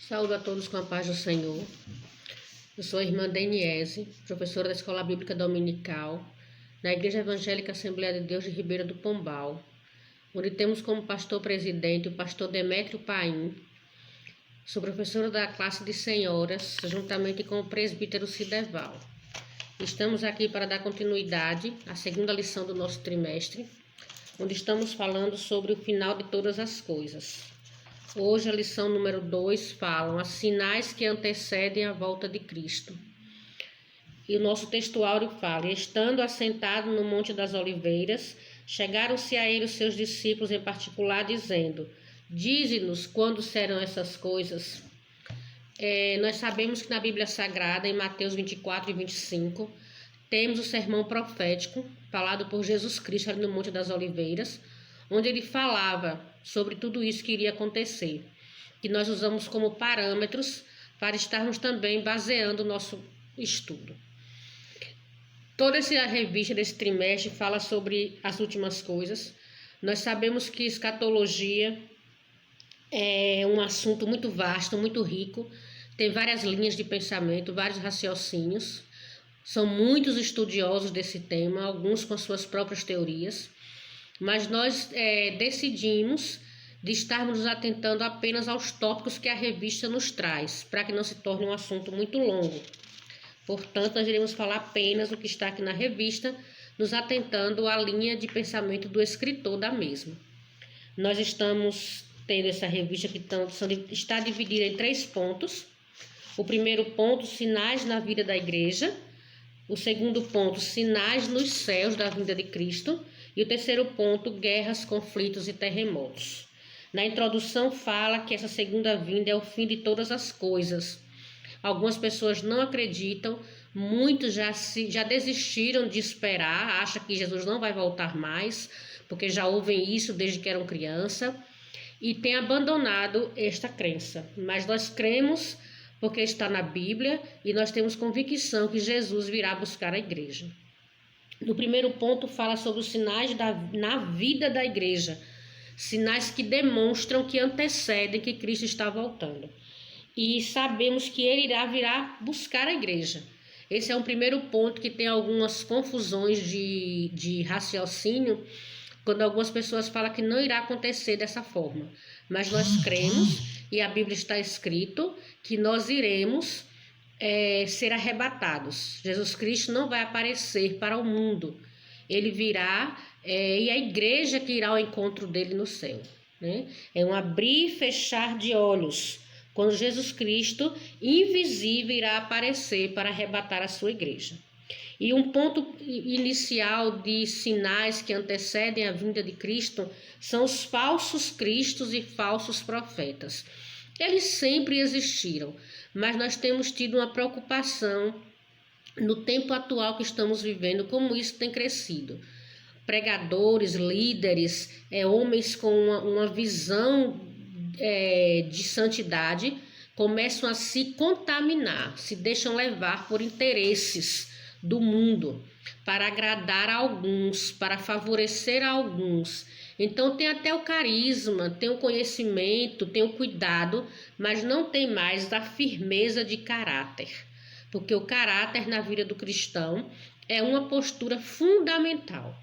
Saúdo a todos com a paz do Senhor. Eu sou a irmã Deniese, professora da Escola Bíblica Dominical, na Igreja Evangélica Assembleia de Deus de Ribeira do Pombal, onde temos como pastor-presidente o pastor Demétrio Paim. Sou professora da classe de senhoras, juntamente com o presbítero Cideval. Estamos aqui para dar continuidade à segunda lição do nosso trimestre, onde estamos falando sobre o final de todas as coisas. Hoje a lição número 2 fala os sinais que antecedem a volta de Cristo. E o nosso textuário fala: estando assentado no Monte das Oliveiras, chegaram-se a ele os seus discípulos em particular, dizendo: dize-nos quando serão essas coisas. Nós sabemos que na Bíblia Sagrada, em Mateus 24 e 25, temos o sermão profético falado por Jesus Cristo ali no Monte das Oliveiras, onde ele falava sobre tudo isso que iria acontecer, que nós usamos como parâmetros para estarmos também baseando o nosso estudo. Toda essa revista desse trimestre fala sobre as últimas coisas. Nós sabemos que escatologia é um assunto muito vasto, muito rico, tem várias linhas de pensamento, vários raciocínios. São muitos estudiosos desse tema, alguns com as suas próprias teorias, mas nós decidimos de estarmos nos atentando apenas aos tópicos que a revista nos traz, para que não se torne um assunto muito longo. Portanto, nós iremos falar apenas o que está aqui na revista, nos atentando à linha de pensamento do escritor da mesma. Nós estamos tendo essa revista que está dividida em 3 pontos. O primeiro ponto, sinais na vida da igreja. O segundo ponto, sinais nos céus da vinda de Cristo. E o terceiro ponto, guerras, conflitos e terremotos. Na introdução fala que essa segunda vinda é o fim de todas as coisas. Algumas pessoas não acreditam, muitos já desistiram de esperar, acham que Jesus não vai voltar mais, porque já ouvem isso desde que eram criança, e têm abandonado esta crença. Mas nós cremos porque está na Bíblia e nós temos convicção que Jesus virá buscar a igreja. No primeiro ponto fala sobre os sinais na vida da igreja, sinais que demonstram, que antecedem que Cristo está voltando. E sabemos que ele virá buscar a igreja. Esse é um primeiro ponto que tem algumas confusões de raciocínio, quando algumas pessoas falam que não irá acontecer dessa forma. Mas nós cremos, e a Bíblia está escrito, que nós iremos ser arrebatados. Jesus Cristo não vai aparecer para o mundo. Ele virá e a igreja que irá ao encontro dele no céu, né? É um abrir e fechar de olhos, quando Jesus Cristo, invisível, irá aparecer para arrebatar a sua igreja. E um ponto inicial de sinais que antecedem a vinda de Cristo são os falsos cristos e falsos profetas. Eles sempre existiram, mas nós temos tido uma preocupação no tempo atual que estamos vivendo, como isso tem crescido. Pregadores, líderes, homens com uma visão de santidade começam a se contaminar, se deixam levar por interesses do mundo, para agradar a alguns, para favorecer a alguns. Então tem até o carisma, tem o conhecimento, tem o cuidado, mas não tem mais a firmeza de caráter. Porque o caráter na vida do cristão é uma postura fundamental.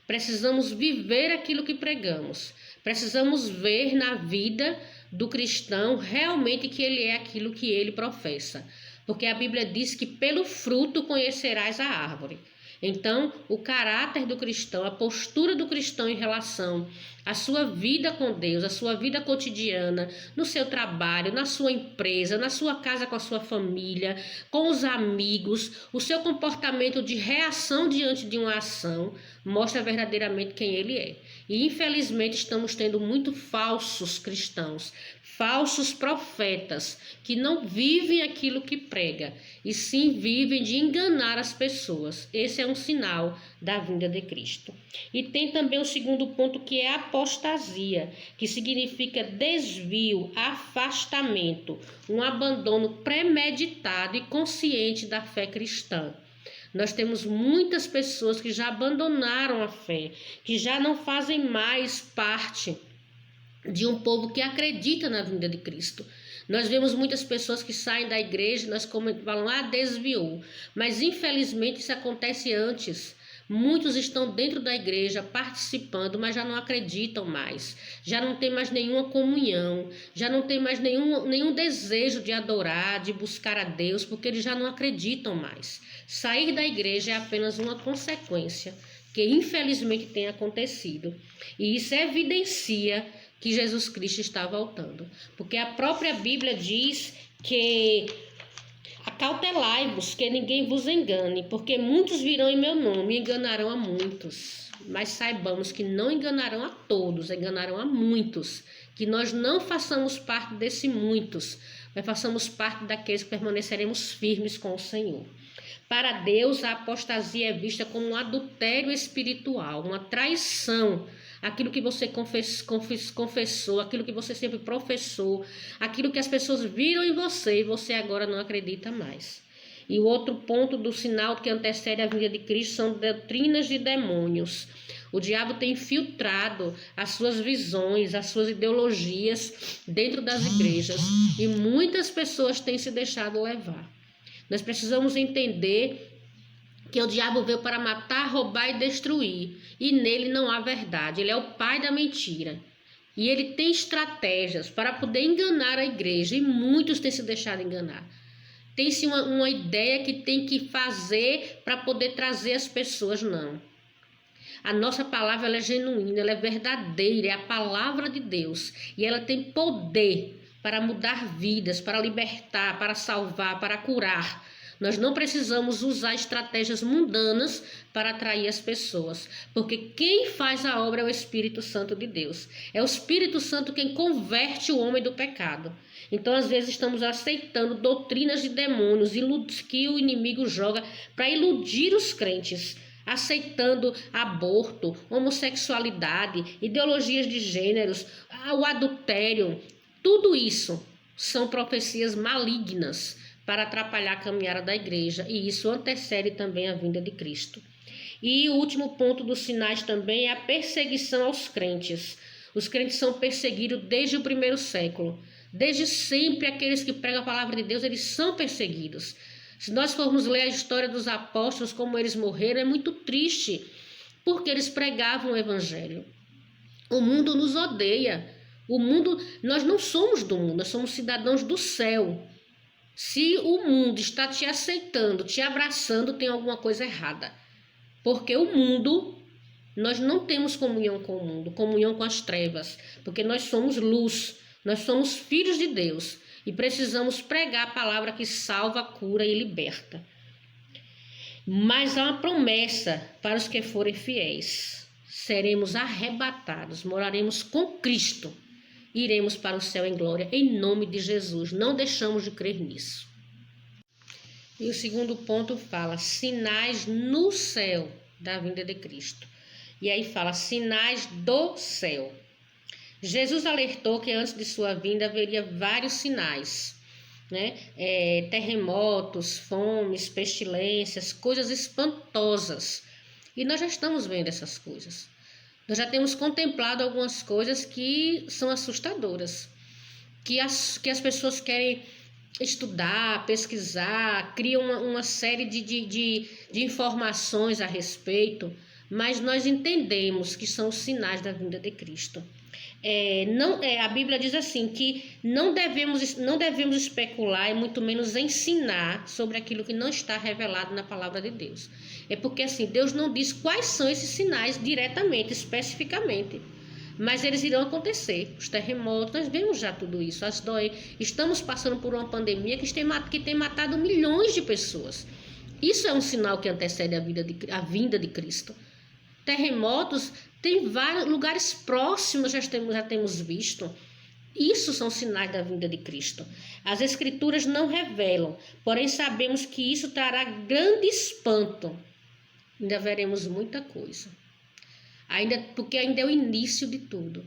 Precisamos viver aquilo que pregamos. Precisamos ver na vida do cristão realmente que ele é aquilo que ele professa. Porque a Bíblia diz que pelo fruto conhecerás a árvore. Então, o caráter do cristão, a postura do cristão em relação à sua vida com Deus, à sua vida cotidiana, no seu trabalho, na sua empresa, na sua casa com a sua família, com os amigos, o seu comportamento de reação diante de uma ação, mostra verdadeiramente quem ele é. E infelizmente estamos tendo muito falsos cristãos, falsos profetas, que não vivem aquilo que prega, e sim vivem de enganar as pessoas. Esse é um sinal da vinda de Cristo. E tem também o segundo ponto, que é a apostasia, que significa desvio, afastamento, um abandono premeditado e consciente da fé cristã. Nós temos muitas pessoas que já abandonaram a fé, que já não fazem mais parte de um povo que acredita na vinda de Cristo. Nós vemos muitas pessoas que saem da igreja, nós falam, desviou. Mas infelizmente isso acontece antes. Muitos estão dentro da igreja participando, mas já não acreditam mais. Já não tem mais nenhuma comunhão, já não tem mais nenhum desejo de adorar, de buscar a Deus, porque eles já não acreditam mais. Sair da igreja é apenas uma consequência que infelizmente tem acontecido. E isso evidencia que Jesus Cristo está voltando. Porque a própria Bíblia diz que acautelai-vos, que ninguém vos engane, porque muitos virão em meu nome e enganarão a muitos. Mas saibamos que não enganarão a todos, enganarão a muitos. Que nós não façamos parte desse muitos, mas façamos parte daqueles que permaneceremos firmes com o Senhor. Para Deus, a apostasia é vista como um adultério espiritual, uma traição. Aquilo que você confessou, aquilo que você sempre professou, aquilo que as pessoas viram em você e você agora não acredita mais. E o outro ponto do sinal que antecede a vinda de Cristo são doutrinas de demônios. O diabo tem infiltrado as suas visões, as suas ideologias dentro das igrejas e muitas pessoas têm se deixado levar. Nós precisamos entender que o diabo veio para matar, roubar e destruir. E nele não há verdade. Ele é o pai da mentira. E ele tem estratégias para poder enganar a igreja. E muitos têm se deixado enganar. Tem-se uma ideia que tem que fazer para poder trazer as pessoas. Não. A nossa palavra ela é genuína, ela é verdadeira. É a palavra de Deus. E ela tem poder para mudar vidas, para libertar, para salvar, para curar. Nós não precisamos usar estratégias mundanas para atrair as pessoas, porque quem faz a obra é o Espírito Santo de Deus. É o Espírito Santo quem converte o homem do pecado. Então, às vezes, estamos aceitando doutrinas de demônios que o inimigo joga para iludir os crentes, aceitando aborto, homossexualidade, ideologias de gêneros, o adultério. Tudo isso são profecias malignas para atrapalhar a caminhada da igreja, e isso antecede também a vinda de Cristo. E o último ponto dos sinais também é a perseguição aos crentes. Os crentes são perseguidos desde o primeiro século. Desde sempre, aqueles que pregam a palavra de Deus, eles são perseguidos. Se nós formos ler a história dos apóstolos, como eles morreram, é muito triste, porque eles pregavam o evangelho. O mundo nos odeia. Nós não somos do mundo, nós somos cidadãos do céu. Se o mundo está te aceitando, te abraçando, tem alguma coisa errada. Porque o mundo, nós não temos comunhão com o mundo, comunhão com as trevas. Porque nós somos luz, nós somos filhos de Deus. E precisamos pregar a palavra que salva, cura e liberta. Mas há uma promessa para os que forem fiéis. Seremos arrebatados, moraremos com Cristo. Iremos para o céu em glória, em nome de Jesus. Não deixamos de crer nisso. E o segundo ponto fala sinais no céu da vinda de Cristo. E aí fala sinais do céu. Jesus alertou que antes de sua vinda haveria vários sinais, né? Terremotos, fomes, pestilências, coisas espantosas. E nós já estamos vendo essas coisas. Nós já temos contemplado algumas coisas que são assustadoras, que as pessoas querem estudar, pesquisar, criam uma série de informações a respeito, mas nós entendemos que são os sinais da vinda de Cristo. A Bíblia diz assim, que não devemos especular e muito menos ensinar sobre aquilo que não está revelado na palavra de Deus. É porque assim, Deus não diz quais são esses sinais diretamente, especificamente, mas eles irão acontecer. Os terremotos, nós vemos já tudo isso, estamos passando por uma pandemia que tem matado milhões de pessoas. Isso é um sinal que antecede a vinda de Cristo. Terremotos, tem vários lugares próximos, já temos visto. Isso são sinais da vinda de Cristo. As Escrituras não revelam, porém sabemos que isso trará grande espanto. Ainda veremos muita coisa. Porque ainda é o início de tudo.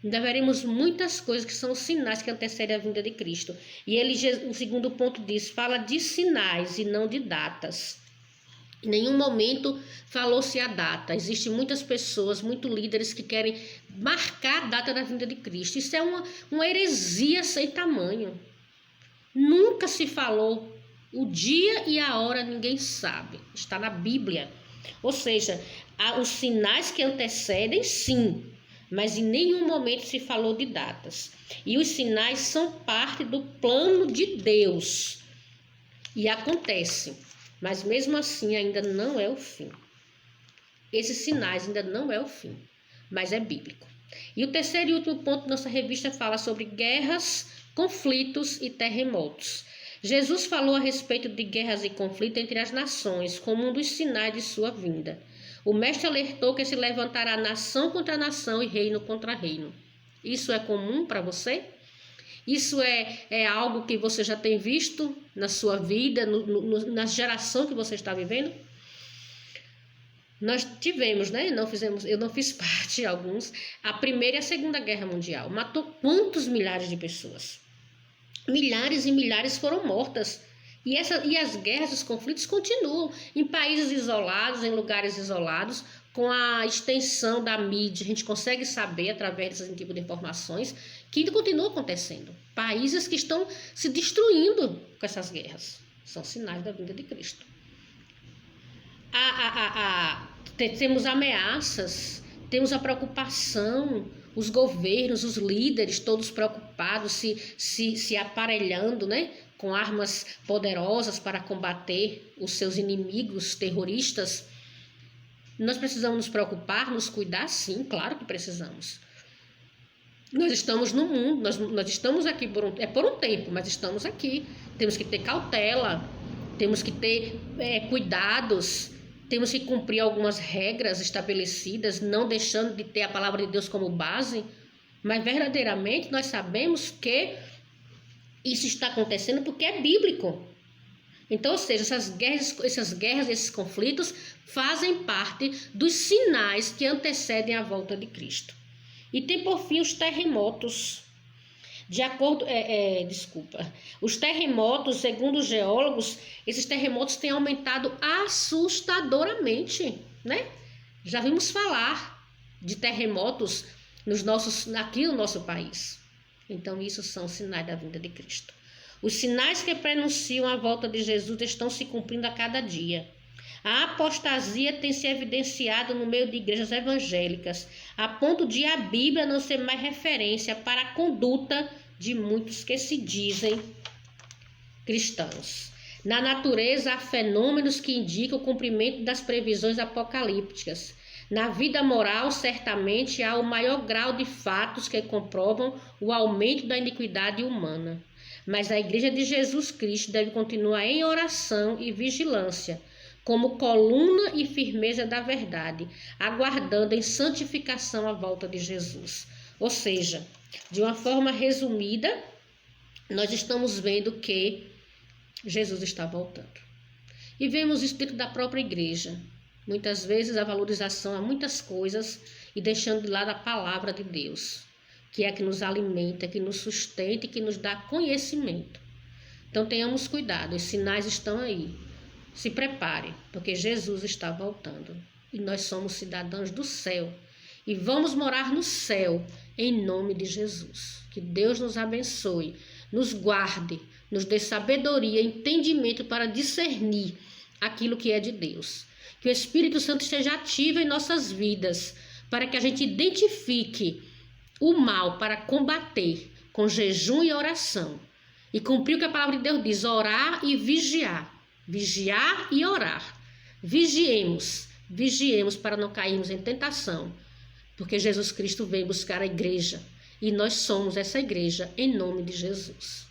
Ainda veremos muitas coisas que são os sinais que antecedem a vinda de Cristo. E o segundo ponto diz, fala de sinais e não de datas. Em nenhum momento falou-se a data. Existem muitas pessoas, muitos líderes que querem marcar a data da vinda de Cristo. Isso é uma heresia sem tamanho. Nunca se falou o dia e a hora, ninguém sabe. Está na Bíblia. Ou seja, há os sinais que antecedem, sim, mas em nenhum momento se falou de datas. E os sinais são parte do plano de Deus. E acontece. Mas mesmo assim ainda não é o fim. Esses sinais ainda não é o fim, mas é bíblico. E o terceiro e último ponto da nossa revista fala sobre guerras, conflitos e terremotos. Jesus falou a respeito de guerras e conflitos entre as nações, como um dos sinais de sua vinda. O mestre alertou que se levantará nação contra nação e reino contra reino. Isso é comum para você? Isso é algo que você já tem visto na sua vida, na geração que você está vivendo? Nós tivemos, né? Eu não fiz parte, alguns, a Primeira e a Segunda Guerra Mundial. Matou quantos milhares de pessoas? Milhares e milhares foram mortas. E as guerras, os conflitos continuam em países isolados, em lugares isolados. Com a extensão da mídia, a gente consegue saber, através desse tipo de informações, que continua acontecendo. Países que estão se destruindo com essas guerras. São sinais da vinda de Cristo. Temos ameaças, temos a preocupação, os governos, os líderes, todos preocupados, se aparelhando, né, com armas poderosas para combater os seus inimigos terroristas. Nós precisamos nos preocupar, nos cuidar? Sim, claro que precisamos. Nós estamos no mundo, nós estamos aqui por um tempo, mas estamos aqui. Temos que ter cautela, temos que ter cuidados, temos que cumprir algumas regras estabelecidas, não deixando de ter a palavra de Deus como base. Mas verdadeiramente nós sabemos que isso está acontecendo porque é bíblico. Então, ou seja, essas guerras, esses conflitos fazem parte dos sinais que antecedem a volta de Cristo. E tem por fim os terremotos. Os terremotos, segundo os geólogos, esses terremotos têm aumentado assustadoramente, né? Já vimos falar de terremotos aqui no nosso país. Então, isso são sinais da vinda de Cristo. Os sinais que prenunciam a volta de Jesus estão se cumprindo a cada dia. A apostasia tem se evidenciado no meio de igrejas evangélicas, a ponto de a Bíblia não ser mais referência para a conduta de muitos que se dizem cristãos. Na natureza, há fenômenos que indicam o cumprimento das previsões apocalípticas. Na vida moral, certamente, há o maior grau de fatos que comprovam o aumento da iniquidade humana. Mas a Igreja de Jesus Cristo deve continuar em oração e vigilância, como coluna e firmeza da verdade, aguardando em santificação a volta de Jesus. Ou seja, de uma forma resumida, nós estamos vendo que Jesus está voltando. E vemos isso dentro da própria igreja. Muitas vezes a valorização a muitas coisas e deixando de lado a palavra de Deus, que é a que nos alimenta, que nos sustenta e que nos dá conhecimento. Então tenhamos cuidado, os sinais estão aí. Se prepare, porque Jesus está voltando. E nós somos cidadãos do céu. E vamos morar no céu, em nome de Jesus. Que Deus nos abençoe, nos guarde, nos dê sabedoria, entendimento para discernir aquilo que é de Deus. Que o Espírito Santo esteja ativo em nossas vidas, para que a gente identifique o mal para combater com jejum e oração. E cumprir o que a palavra de Deus diz, orar e vigiar. Vigiar e orar. Vigiemos para não cairmos em tentação, porque Jesus Cristo vem buscar a igreja e nós somos essa igreja em nome de Jesus.